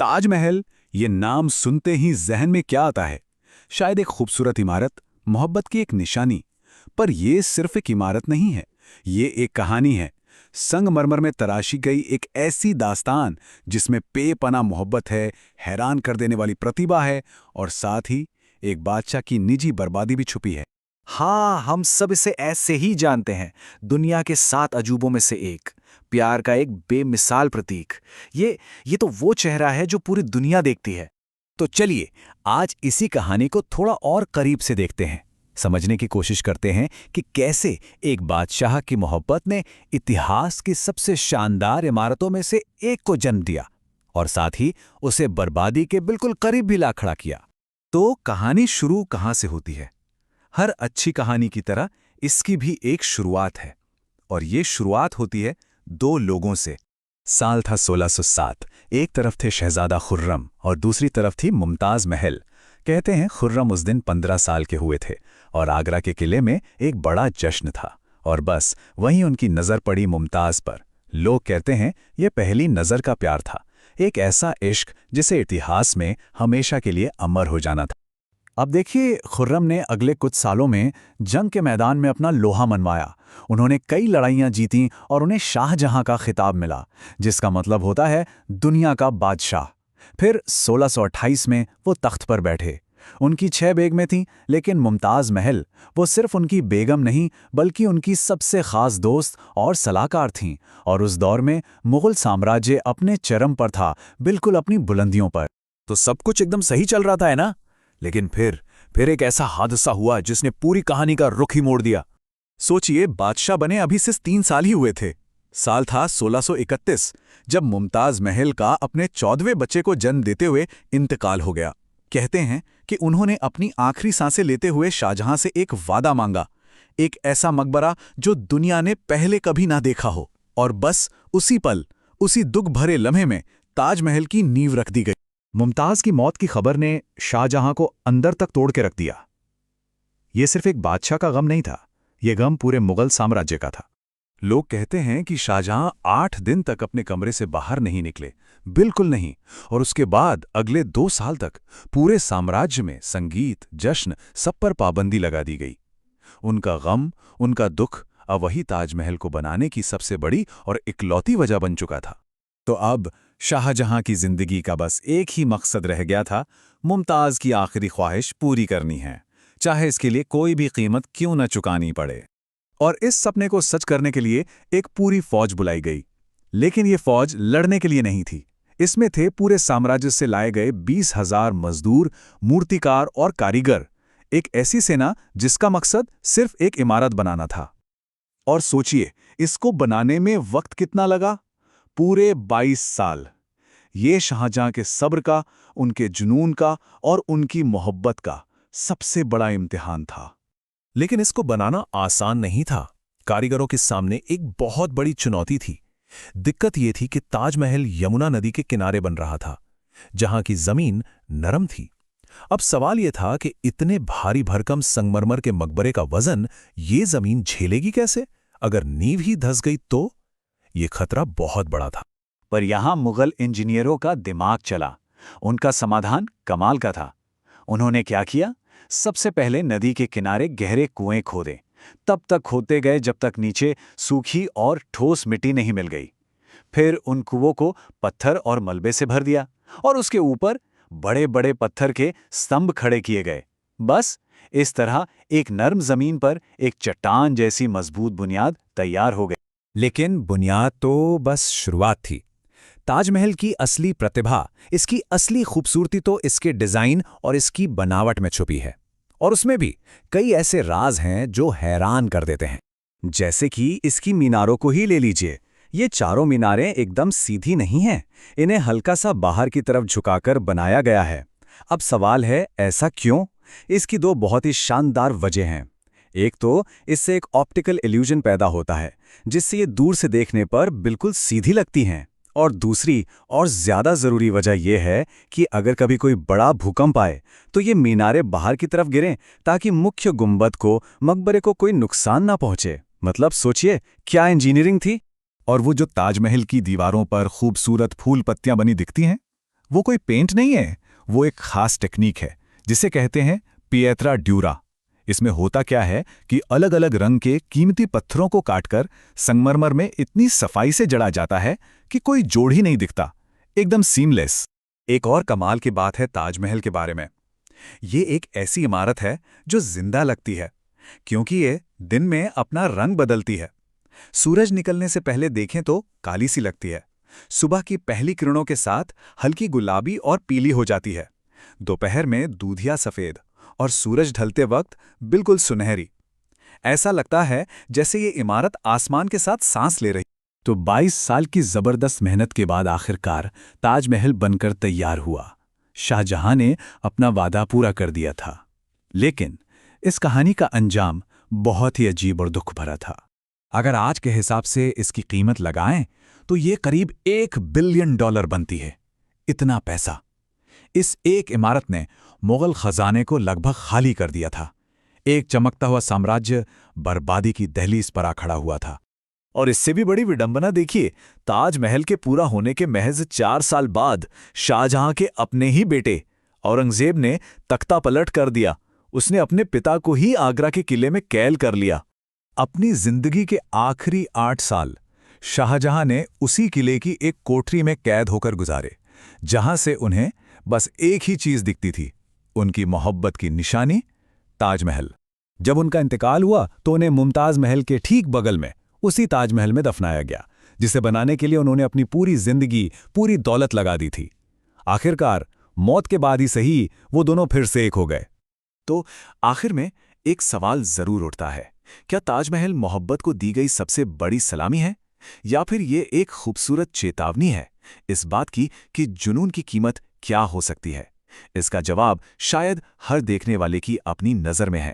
ताजमहल, ये नाम सुनते ही जहन में क्या आता है? शायद एक खूबसूरत इमारत, मोहब्बत की एक निशानी। पर यह सिर्फ एक इमारत नहीं है, ये एक कहानी है। संगमरमर में तराशी गई एक ऐसी दास्तान जिसमें बेपनाह मोहब्बत है, हैरान कर देने वाली प्रतिभा है और साथ ही एक बादशाह की निजी बर्बादी भी छुपी है। हाँ, हम सब इसे ऐसे ही जानते हैं। दुनिया के 7 अजूबों में से एक, प्यार का एक बेमिसाल प्रतीक। ये तो वो चेहरा है जो पूरी दुनिया देखती है। तो चलिए आज इसी कहानी को थोड़ा और करीब से देखते हैं, समझने की कोशिश करते हैं कि कैसे एक बादशाह की मोहब्बत ने इतिहास की सबसे शानदार इमारतों में से एक को जन्म दिया और साथ ही उसे बर्बादी के बिल्कुल करीब भी ला खड़ा किया। तो कहानी शुरू कहाँ से होती है? हर अच्छी कहानी की तरह इसकी भी एक शुरुआत है, और ये शुरुआत होती है 2 लोगों से। साल था 1607। एक तरफ थे शहजादा खुर्रम और दूसरी तरफ थी मुमताज महल। कहते हैं खुर्रम उस दिन 15 साल के हुए थे और आगरा के किले में एक बड़ा जश्न था, और बस वहीं उनकी नज़र पड़ी मुमताज पर। लोग कहते हैं यह पहली नज़र का प्यार था, एक ऐसा इश्क जिसे इतिहास में हमेशा के लिए अमर हो जाना था। अब देखिए, खुर्रम ने अगले कुछ सालों में जंग के मैदान में अपना लोहा मनवाया। उन्होंने कई लड़ाइयां जीतीं और उन्हें शाहजहां का खिताब मिला, जिसका मतलब होता है दुनिया का बादशाह। फिर 1628 में वो तख्त पर बैठे। उनकी 6 बेगमें थीं, लेकिन मुमताज़ महल वो सिर्फ उनकी बेगम नहीं बल्कि उनकी सबसे ख़ास दोस्त और सलाहकार थीं। और उस दौर में मुग़ल साम्राज्य अपने चरम पर था, बिल्कुल अपनी बुलंदियों पर। तो सब कुछ एकदम सही चल रहा था, है ना? लेकिन फिर एक ऐसा हादसा हुआ जिसने पूरी कहानी का रुख ही मोड़ दिया। सोचिए, बादशाह बने अभी सिर्फ 3 साल ही हुए थे। साल था 1631, जब मुमताज महल का अपने 14वें बच्चे को जन्म देते हुए इंतकाल हो गया। कहते हैं कि उन्होंने अपनी आखिरी सांसें लेते हुए शाहजहां से एक वादा मांगा, एक ऐसा मकबरा जो दुनिया ने पहले कभी ना देखा हो। और बस उसी पल, उसी दुख भरे लम्हे में ताजमहल की नींव रख दी गई। मुमताज़ की मौत की खबर ने शाहजहां को अंदर तक तोड़ के रख दिया। ये सिर्फ एक बादशाह का गम नहीं था, ये गम पूरे मुगल साम्राज्य का था। लोग कहते हैं कि शाहजहां 8 दिन तक अपने कमरे से बाहर नहीं निकले, बिल्कुल नहीं। और उसके बाद अगले 2 साल तक पूरे साम्राज्य में संगीत, जश्न, सब पर पाबंदी लगा दी गई। उनका गम, उनका दुख अब वही ताजमहल को बनाने की सबसे बड़ी और इकलौती वजह बन चुका था। तो अब शाहजहां की जिंदगी का बस एक ही मकसद रह गया था, मुमताज की आखिरी ख्वाहिश पूरी करनी है, चाहे इसके लिए कोई भी कीमत क्यों न चुकानी पड़े। और इस सपने को सच करने के लिए एक पूरी फौज बुलाई गई। लेकिन ये फौज लड़ने के लिए नहीं थी। इसमें थे पूरे साम्राज्य से लाए गए 20,000 मजदूर, मूर्तिकार और कारीगर। एक ऐसी सेना जिसका मकसद सिर्फ एक इमारत बनाना था। और सोचिए, इसको बनाने में वक्त कितना लगा? पूरे 22 साल। ये शाहजहां के सब्र का, उनके जुनून का और उनकी मोहब्बत का सबसे बड़ा इम्तिहान था। लेकिन इसको बनाना आसान नहीं था। कारीगरों के सामने एक बहुत बड़ी चुनौती थी। दिक्कत यह थी कि ताजमहल यमुना नदी के किनारे बन रहा था, जहां की जमीन नरम थी। अब सवाल यह था कि इतने भारी भरकम संगमरमर के मकबरे का वजन ये जमीन झेलेगी कैसे? अगर नींव ही धंस गई तो? ये खतरा बहुत बड़ा था। पर यहां मुगल इंजीनियरों का दिमाग चला। उनका समाधान कमाल का था। उन्होंने क्या किया? सबसे पहले नदी के किनारे गहरे कुएं खोदे। तब तक खोदते गए जब तक नीचे सूखी और ठोस मिट्टी नहीं मिल गई। फिर उन कुओं को पत्थर और मलबे से भर दिया और उसके ऊपर बड़े बड़े पत्थर के स्तंभ खड़े किए गए। बस इस तरह एक नर्म जमीन पर एक चट्टान जैसी मजबूत बुनियाद तैयार हो गई। लेकिन बुनियाद तो बस शुरुआत थी। ताजमहल की असली प्रतिभा, इसकी असली खूबसूरती तो इसके डिजाइन और इसकी बनावट में छुपी है। और उसमें भी कई ऐसे राज हैं जो हैरान कर देते हैं। जैसे कि इसकी मीनारों को ही ले लीजिए। ये चारों मीनारें एकदम सीधी नहीं हैं, इन्हें हल्का सा बाहर की तरफ झुकाकर बनाया गया है। अब सवाल है, ऐसा क्यों? इसकी 2 बहुत ही शानदार वजह हैं। एक तो इससे एक ऑप्टिकल इल्यूजन पैदा होता है, जिससे ये दूर से देखने पर बिल्कुल सीधी लगती हैं। और दूसरी और ज्यादा जरूरी वजह यह है कि अगर कभी कोई बड़ा भूकंप आए तो ये मीनारें बाहर की तरफ गिरें, ताकि मुख्य गुंबद को, मकबरे को कोई नुकसान ना पहुंचे। मतलब सोचिए, क्या इंजीनियरिंग थी। और वो जो ताजमहल की दीवारों पर खूबसूरत फूल पत्तियां बनी दिखती हैं, वो कोई पेंट नहीं है, वो एक खास टेक्निक है जिसे कहते हैं पिएत्रा ड्यूरा। इसमें होता क्या है कि अलग अलग रंग के कीमती पत्थरों को काटकर संगमरमर में इतनी सफाई से जड़ा जाता है कि कोई जोड़ ही नहीं दिखता, एकदम सीमलेस। एक और कमाल की बात है ताजमहल के बारे में। ये एक ऐसी इमारत है जो जिंदा लगती है, क्योंकि ये दिन में अपना रंग बदलती है। सूरज निकलने से पहले देखें तो काली सी लगती है, सुबह की पहली किरणों के साथ हल्की गुलाबी और पीली हो जाती है, दोपहर में दूधिया सफेद और सूरज ढलते वक्त बिल्कुल सुनहरी। ऐसा लगता है जैसे ये इमारत आसमान के साथ सांस ले रही। तो 22 साल की जबरदस्त मेहनत के बाद आखिरकार ताजमहल बनकर तैयार हुआ। शाहजहां ने अपना वादा पूरा कर दिया था, लेकिन इस कहानी का अंजाम बहुत ही अजीब और दुख भरा था। अगर आज के हिसाब से इसकी कीमत लगाएं तो ये करीब $1 बिलियन बनती है। इतना पैसा इस एक इमारत ने मुगल खजाने को लगभग खाली कर दिया था। एक चमकता हुआ साम्राज्य बर्बादी की दहलीज पर आ खड़ा हुआ था। और इससे भी बड़ी विडंबना देखिए, ताजमहल के पूरा होने के महज 4 साल बाद शाहजहां के अपने ही बेटे औरंगजेब ने तख्ता पलट कर दिया। उसने अपने पिता को ही आगरा के किले में कैद कर लिया। अपनी जिंदगी के आखिरी 8 साल शाहजहां ने उसी किले की एक कोठरी में कैद होकर गुजारे, जहां से उन्हें बस एक ही चीज दिखती थी, उनकी मोहब्बत की निशानी, ताजमहल। जब उनका इंतकाल हुआ तो उन्हें मुमताज महल के ठीक बगल में उसी ताजमहल में दफनाया गया, जिसे बनाने के लिए उन्होंने अपनी पूरी जिंदगी, पूरी दौलत लगा दी थी। आखिरकार मौत के बाद ही सही, वो दोनों फिर से एक हो गए। तो आखिर में एक सवाल जरूर उठता है, क्या ताजमहल मोहब्बत को दी गई सबसे बड़ी सलामी है, या फिर ये एक खूबसूरत चेतावनी है इस बात की कि जुनून की कीमत क्या हो सकती है? इसका जवाब शायद हर देखने वाले की अपनी नज़र में है।